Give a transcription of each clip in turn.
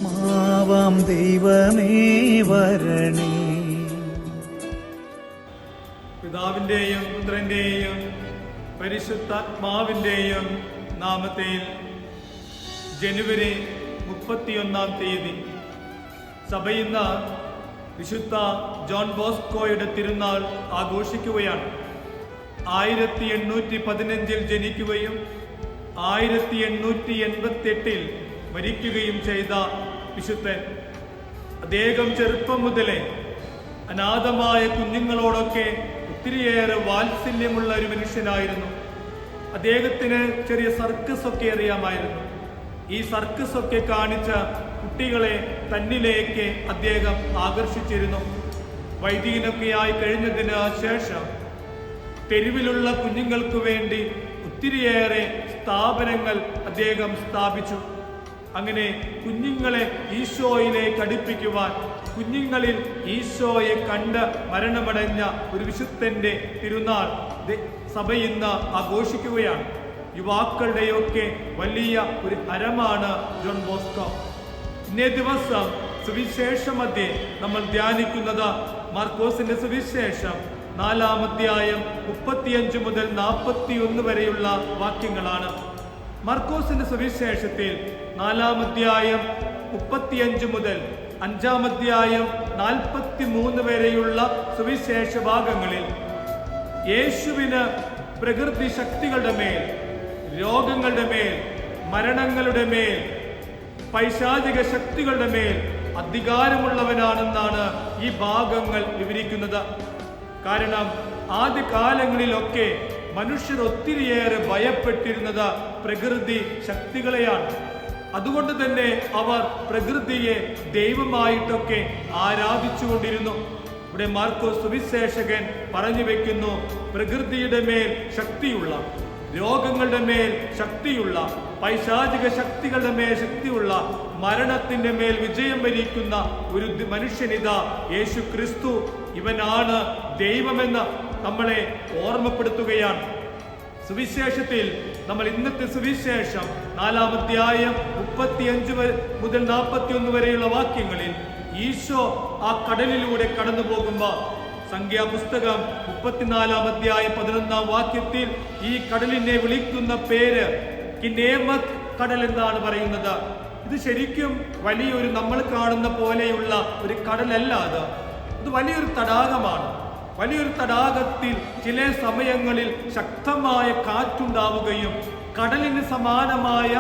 മാവാം ദൈവമേ വരണേ. പിതാവിന്റെയും പുത്രന്റെയും പരിശുദ്ധാത്മാവിന്റെയും നാമത്തിൽ ജനുവരി 31 സഭ ഇന്ന് വിശുദ്ധ ജോൺ ബോസ്കോയുടെ തിരുനാൾ ആഘോഷിക്കുകയാണ്. 1815 ജനിക്കുകയും 1888 മരിക്കുകയും ചെയ്ത വിശുദ്ധൻ. അദ്ദേഹം ചെറുപ്പം മുതലേ അനാഥമായ കുഞ്ഞുങ്ങളോടൊക്കെ ഒത്തിരിയേറെ വാത്സല്യമുള്ള ഒരു മനുഷ്യനായിരുന്നു. അദ്ദേഹത്തിന് ചെറിയ സർക്കസ് ഒക്കെ അറിയാമായിരുന്നു. ഈ സർക്കസ് ഒക്കെ കാണിച്ച കുട്ടികളെ തന്നിലേക്ക് അദ്ദേഹം ആകർഷിച്ചിരുന്നു. വൈദികനൊക്കെയായി കഴിഞ്ഞതിന് ശേഷം തെരുവിലുള്ള കുഞ്ഞുങ്ങൾക്ക് വേണ്ടി ഒത്തിരിയേറെ സ്ഥാപനങ്ങൾ അദ്ദേഹം സ്ഥാപിച്ചു. അങ്ങനെ കുഞ്ഞുങ്ങളെ ഈശോയിലേക്ക് അടുപ്പിക്കുവാൻ, കുഞ്ഞുങ്ങളിൽ ഈശോയെ കണ്ട് മരണമടഞ്ഞ ഒരു വിശുദ്ധന്റെ തിരുനാൾ സഭ ഇന്ന് ആഘോഷിക്കുകയാണ്. യുവാക്കളുടെയൊക്കെ വലിയ ഒരു ഹരമാണ് ജോൺ ബോസ്കോ. ഇന്നേ ദിവസം സുവിശേഷ മധ്യേ നമ്മൾ ധ്യാനിക്കുന്നത് മാർക്കോസിന്റെ സുവിശേഷം 4-ാം അധ്യായം 35 മുതൽ 41 വരെയുള്ള വാക്യങ്ങളാണ്. മാർക്കോസിന്റെ സുവിശേഷത്തിൽ 4-ാം അധ്യായം 35 മുതൽ 5-ാം അധ്യായം 43 വരെയുള്ള സുവിശേഷ ഭാഗങ്ങളിൽ യേശുവിന് പ്രകൃതി ശക്തികളുടെ മേൽ, രോഗങ്ങളുടെ മേൽ, മരണങ്ങളുടെ മേൽ, പൈശാചിക ശക്തികളുടെ മേൽ അധികാരമുള്ളവനാണെന്നാണ് ഈ ഭാഗങ്ങൾ വിവരിക്കുന്നത്. കാരണം ആദ്യകാലങ്ങളിലൊക്കെ മനുഷ്യർ ഒത്തിരിയേറെ ഭയപ്പെട്ടിരുന്നത് പ്രകൃതി ശക്തികളെയാണ്. അതുകൊണ്ട് തന്നെ അവർ പ്രകൃതിയെ ദൈവമായിട്ടൊക്കെ ആരാധിച്ചുകൊണ്ടിരുന്നു. ഇവിടെ മാർക്കോസ് സുവിശേഷകൻ പറഞ്ഞു വെക്കുന്നു, പ്രകൃതിയുടെ മേൽ ശക്തിയുള്ള, രോഗങ്ങളുടെ മേൽ ശക്തിയുള്ള, പൈശാചിക ശക്തികളുടെ മേൽ ശക്തിയുള്ള, മരണത്തിന്റെ മേൽ വിജയം വരിക്കുന്ന ഒരു മനുഷ്യനിതാ യേശു ക്രിസ്തു, ഇവനാണ് ദൈവമെന്ന് നമ്മളെ ഓർമ്മപ്പെടുത്തുകയാണ്. സുവിശേഷത്തിൽ നമ്മൾ ഇന്നത്തെ സുവിശേഷം 4-ാം അധ്യായം 35 മുതൽ 41 വരെയുള്ള വാക്യങ്ങളിൽ ഈശോ ആ കടലിലൂടെ കടന്നു പോകുമ്പോൾ, സംഖ്യാപുസ്തകം 34-ാം അധ്യായം 11-ാം വാക്യത്തിൽ ഈ കടലിനെ വിളിക്കുന്ന പേര് കിന്നേമത്ത് കടൽ എന്നാണ് പറയുന്നത്. ഇത് ശരിക്കും വലിയൊരു നമ്മൾ കാണുന്ന പോലെയുള്ള ഒരു കടലല്ല. ഇത് വലിയൊരു തടാകമാണ്. വലിയൊരു തടാകത്തിൽ ചില സമയങ്ങളിൽ ശക്തമായ കാറ്റുണ്ടാവുകയും കടലിന് സമാനമായ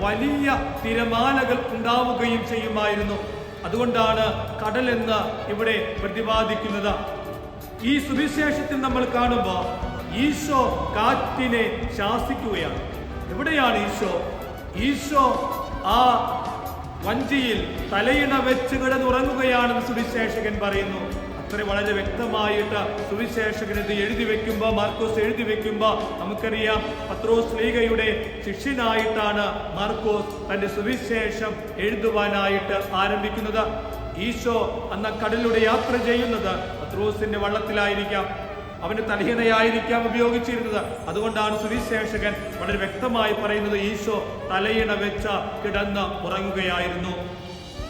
വലിയ തിരമാലകൾ ഉണ്ടാവുകയും ചെയ്യുമായിരുന്നു. അതുകൊണ്ടാണ് കടൽ എന്ന് ഇവിടെ പ്രതിപാദിക്കുന്നത്. ഈ സുവിശേഷത്തിൽ നമ്മൾ കാണുമ്പോൾ ഈശോ കാറ്റിനെ ശാസിക്കുകയാണ്. എവിടെയാണ് ഈശോ? ഈശോ ആ വഞ്ചിയിൽ തലയിണ വെച്ച് കിടന്നുറങ്ങുകയാണെന്ന് സുവിശേഷകൻ പറയുന്നു. അത്ര വളരെ വ്യക്തമായിട്ട് സുവിശേഷകൻ ഇത് എഴുതി വെക്കുമ്പോൾ, മാർക്കോസ് എഴുതി വെക്കുമ്പോൾ നമുക്കറിയാം പത്രോസ് ശ്ലീഹയുടെ ശിഷ്യനായിട്ടാണ് മാർക്കോസ് തന്റെ സുവിശേഷം എഴുതുവാനായിട്ട് ആരംഭിക്കുന്നത്. ഈശോ അന്ന് കടലിലൂടെ യാത്ര ചെയ്യുന്നത് പത്രോസിന്റെ വള്ളത്തിലായിരിക്കാം, അവന്റെ തലയിണയായിരിക്കാം ഉപയോഗിച്ചിരുന്നത്. അതുകൊണ്ടാണ് സുവിശേഷകൻ വളരെ വ്യക്തമായി പറയുന്നത് ഈശോ തലയിണ വെച്ച കിടന്ന് ഉറങ്ങുകയായിരുന്നു.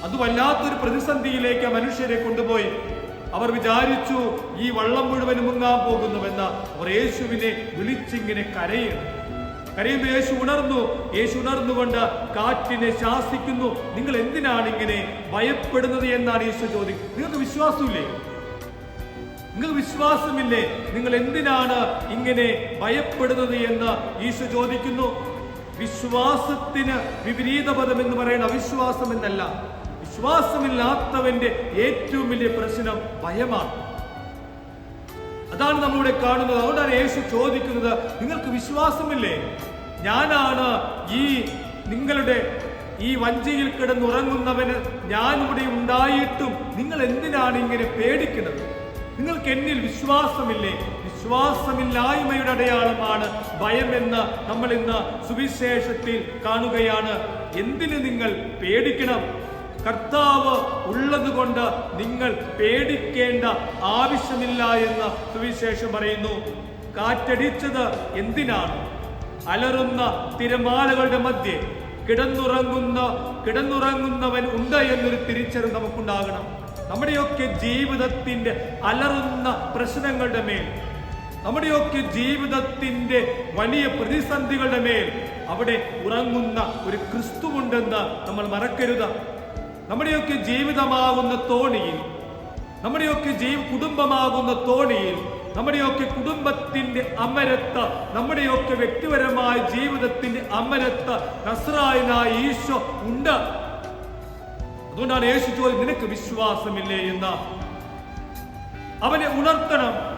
അത് വല്ലാത്തൊരു പ്രതിസന്ധിയിലേക്ക് മനുഷ്യരെ കൊണ്ടുപോയി. അവർ വിചാരിച്ചു ഈ വള്ളം മുഴുവൻ മുങ്ങാൻ പോകുന്നുവെന്ന്. അവർ യേശുവിനെ വിളിച്ചിങ്ങനെ കരയുമ്പോൾ യേശു ഉണർന്നു. യേശു ഉണർന്നുകൊണ്ട് കാറ്റിനെ ശാസിക്കുന്നു. നിങ്ങൾ എന്തിനാണ് ഇങ്ങനെ ഭയപ്പെടുന്നത് എന്നാണ് യേശു ചോദിക്കുന്നത്. നിങ്ങൾക്ക് വിശ്വാസമില്ലേ? നിങ്ങൾക്ക് വിശ്വാസമില്ലേ? നിങ്ങൾ എന്തിനാണ് ഇങ്ങനെ ഭയപ്പെടുന്നത് എന്ന് ഈശോ ചോദിക്കുന്നു. വിശ്വാസത്തിന് വിപരീത പദം എന്ന് പറയുന്ന അവിശ്വാസം എന്നല്ല. വിശ്വാസമില്ലാത്തവന്റെ ഏറ്റവും വലിയ പ്രശ്നം ഭയമാണ്. അതാണ് നമ്മളിവിടെ കാണുന്നത്. അതുകൊണ്ടാണ് യേശു ചോദിക്കുന്നത്, നിങ്ങൾക്ക് വിശ്വാസമില്ലേ? ഞാനാണ് നിങ്ങളുടെ ഈ വഞ്ചിയിൽ കിടന്നുറങ്ങുന്നവന് ഞാനിവിടെ ഉണ്ടായിട്ടും നിങ്ങൾ എന്തിനാണ് ഇങ്ങനെ പേടിക്കുന്നത്? നിങ്ങൾക്ക് എന്നിൽ വിശ്വാസമില്ലേ? വിശ്വാസമില്ലായ്മയുടെ അടയാളമാണ് ഭയമെന്ന് നമ്മൾ ഇന്ന് സുവിശേഷത്തിൽ കാണുകയാണ്. എന്തിന് നിങ്ങൾ പേടിക്കണം? കർത്താവ് ഉള്ളത് കൊണ്ട് നിങ്ങൾ പേടിക്കേണ്ട ആവശ്യമില്ല എന്ന് സുവിശേഷം പറയുന്നു. കാറ്റടിച്ചത് എന്തിനാണ്? അലറുന്ന തിരമാലകളുടെ മധ്യേ കിടന്നുറങ്ങുന്നവൻ ഉണ്ട് എന്നൊരു തിരിച്ചറിവ് നമുക്കുണ്ടാകണം. നമ്മുടെയൊക്കെ ജീവിതത്തിന്റെ അലറുന്ന പ്രശ്നങ്ങളുടെ മേൽ, നമ്മുടെയൊക്കെ ജീവിതത്തിന്റെ വലിയ പ്രതിസന്ധികളുടെ മേൽ അവിടെ ഉറങ്ങുന്ന ഒരു ക്രിസ്തുവുണ്ടെന്ന് നമ്മൾ മറക്കരുത്. നമ്മുടെയൊക്കെ ജീവിതമാകുന്ന തോണിയിൽ, നമ്മുടെയൊക്കെ കുടുംബമാകുന്ന തോണിയിൽ, നമ്മുടെയൊക്കെ കുടുംബത്തിന്റെ അമരത്ത്, നമ്മുടെയൊക്കെ വ്യക്തിപരമായ ജീവിതത്തിന്റെ അമരത്ത് നസ്രായനായ ഈശോ ഉണ്ട്. അതുകൊണ്ടാണ് യേശു ചോദിച്ചത്, നിനക്ക് വിശ്വാസമില്ലേ എന്ന്. അവനെ ഉണർത്തണം.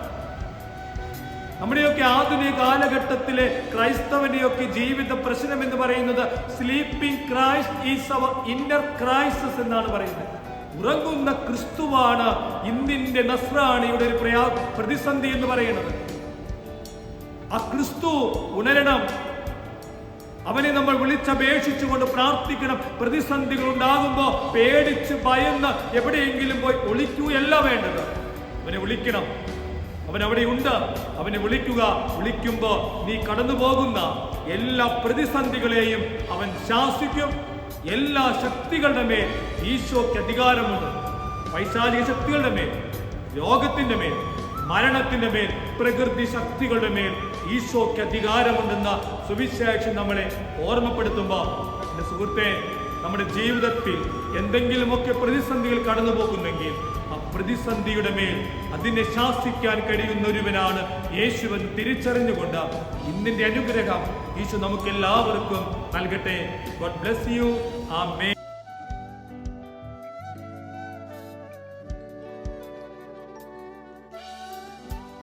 നമ്മുടെയൊക്കെ ആധുനിക കാലഘട്ടത്തിലെ ക്രൈസ്തവന്റെയൊക്കെ ജീവിത പ്രശ്നം എന്ന് പറയുന്നത് sleeping Christ is our inner crisis എന്നാണ് പറയുന്നത്. ഉറങ്ങുന്ന ക്രിസ്തുവാണ് ഇന്നിന്റെ നസ്രാണിയുടെ ഒരു പ്രതിസന്ധി എന്ന് പറയുന്നത്. ആ ക്രിസ്തു ഉണരണം. അവനെ നമ്മൾ വിളിച്ചപേക്ഷിച്ചുകൊണ്ട് പ്രാർത്ഥിക്കണം. പ്രതിസന്ധികൾ ഉണ്ടാകുമ്പോ പേടിച്ച് ഭയന്ന് എവിടെയെങ്കിലും പോയി ഒളിക്കുകയല്ല വേണ്ടത്. അവനെ വിളിക്കണം. അവൻ അവിടെയുണ്ട്. അവനെ വിളിക്കുക. വിളിക്കുമ്പോ നീ കടന്നു പോകുന്ന എല്ലാ പ്രതിസന്ധികളെയും അവൻ ശാസിക്കും. എല്ലാ ശക്തികളുടെ മേൽ ഈശോയ്ക്ക് അധികാരമുണ്ട്. പൈശാചിക ശക്തികളുടെ മേൽ, രോഗത്തിന്റെ മേൽ, മരണത്തിന്റെ മേൽ, പ്രകൃതി ശക്തികളുടെ മേൽ ഈശോയ്ക്ക് അധികാരമുണ്ടെന്ന സുവിശേഷം നമ്മളെ ഓർമ്മപ്പെടുത്തുമ്പോ, എന്റെ സുഹൃത്തെ, നമ്മുടെ ജീവിതത്തിൽ എന്തെങ്കിലുമൊക്കെ പ്രതിസന്ധികൾ കടന്നു പോകുന്നെങ്കിൽ ആ പ്രതിസന്ധിയുടെ മേൽ അതിനെ ശാസിക്കാൻ കഴിയുന്ന ഒരുവനാണ് യേശുവെന്ന് തിരിച്ചറിഞ്ഞുകൊണ്ട് ഇന്നിന്റെ അനുഗ്രഹം ഈശോ നമുക്ക് എല്ലാവർക്കും നൽകട്ടെ. God bless you. ആമേൻ.